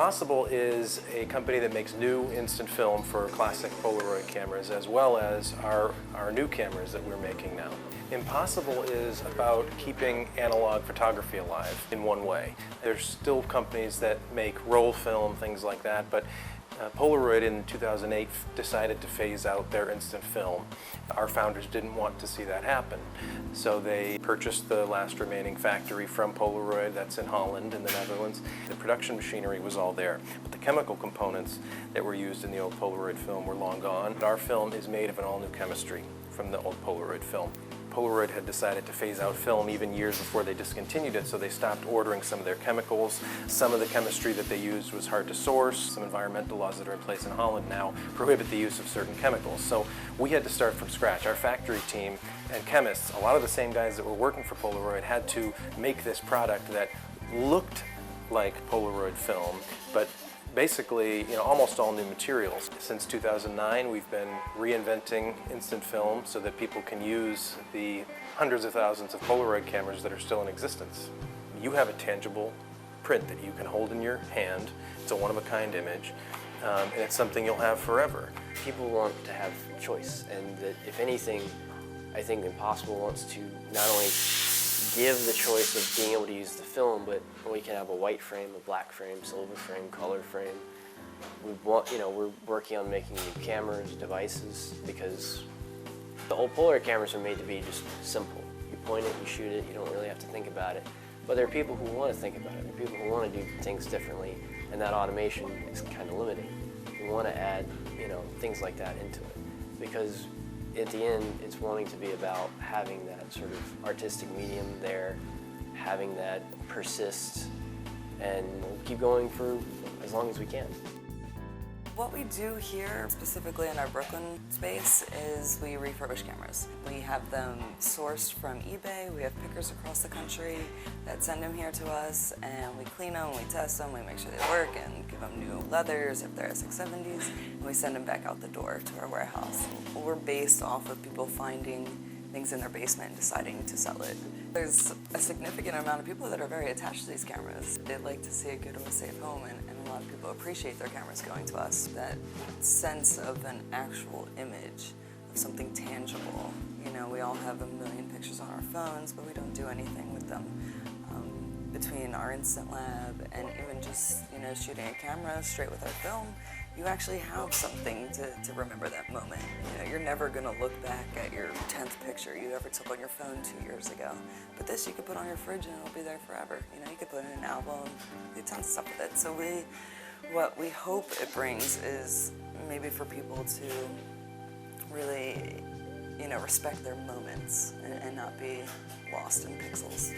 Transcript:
Impossible is a company that makes new instant film for classic Polaroid cameras, as well as our new cameras that we're making now. Impossible is about keeping analog photography alive in one way. There's still companies that make roll film, things like that, but Polaroid in 2008 decided to phase out their instant film. Our founders didn't want to see that happen, so they purchased the last remaining factory from Polaroid, that's in Holland in the Netherlands. The production machinery was all there, but the chemical components that were used in the old Polaroid film were long gone. Our film is made of an all-new chemistry from the old Polaroid film. Polaroid had decided to phase out film even years before they discontinued it, so they stopped ordering some of their chemicals. Some of the chemistry that they used was hard to source. Some environmental laws that are in place in Holland now prohibit the use of certain chemicals. So we had to start from scratch. Our factory team and chemists, a lot of the same guys that were working for Polaroid, had to make this product that looked like Polaroid film, but basically, almost all new materials. Since 2009, we've been reinventing instant film so that people can use the hundreds of thousands of Polaroid cameras that are still in existence. You have a tangible print that you can hold in your hand. It's a one-of-a-kind image, and it's something you'll have forever. People want to have choice, and that if anything, I think Impossible wants to not only give the choice of being able to use the film, but we can have a white frame, a black frame, silver frame, color frame. We're working on making new cameras, devices, because the old Polaroid cameras are made to be just simple. You point it, you shoot it, you don't really have to think about it. But there are people who want to think about it. There are people who want to do things differently, and that automation is kind of limiting. We want to add, things like that into it, because at the end, it's wanting to be about having that sort of artistic medium there, having that persist, and we'll keep going for as long as we can. What we do here, specifically in our Brooklyn space, is we refurbish cameras. We have them sourced from eBay. We have pickers across the country that send them here to us, and we clean them, we test them, we make sure they work, and give them new leathers if they're SX70s, and we send them back out the door to our warehouse. We're based off of people finding things in their basement and deciding to sell it. There's a significant amount of people that are very attached to these cameras. They like to see a good and a safe home, and a lot of people appreciate their cameras going to us. That sense of an actual image, of something tangible. We all have a million pictures on our phones, but we don't do anything with them. Between our instant lab and even just shooting a camera straight with our film, you actually have something to remember that moment. You're never going to look back at your 10th picture you ever took on your phone 2 years ago. But this you could put on your fridge and it'll be there forever. You could put in an album, do tons of stuff with it. So what we hope it brings is maybe for people to really respect their moments and not be lost in pixels.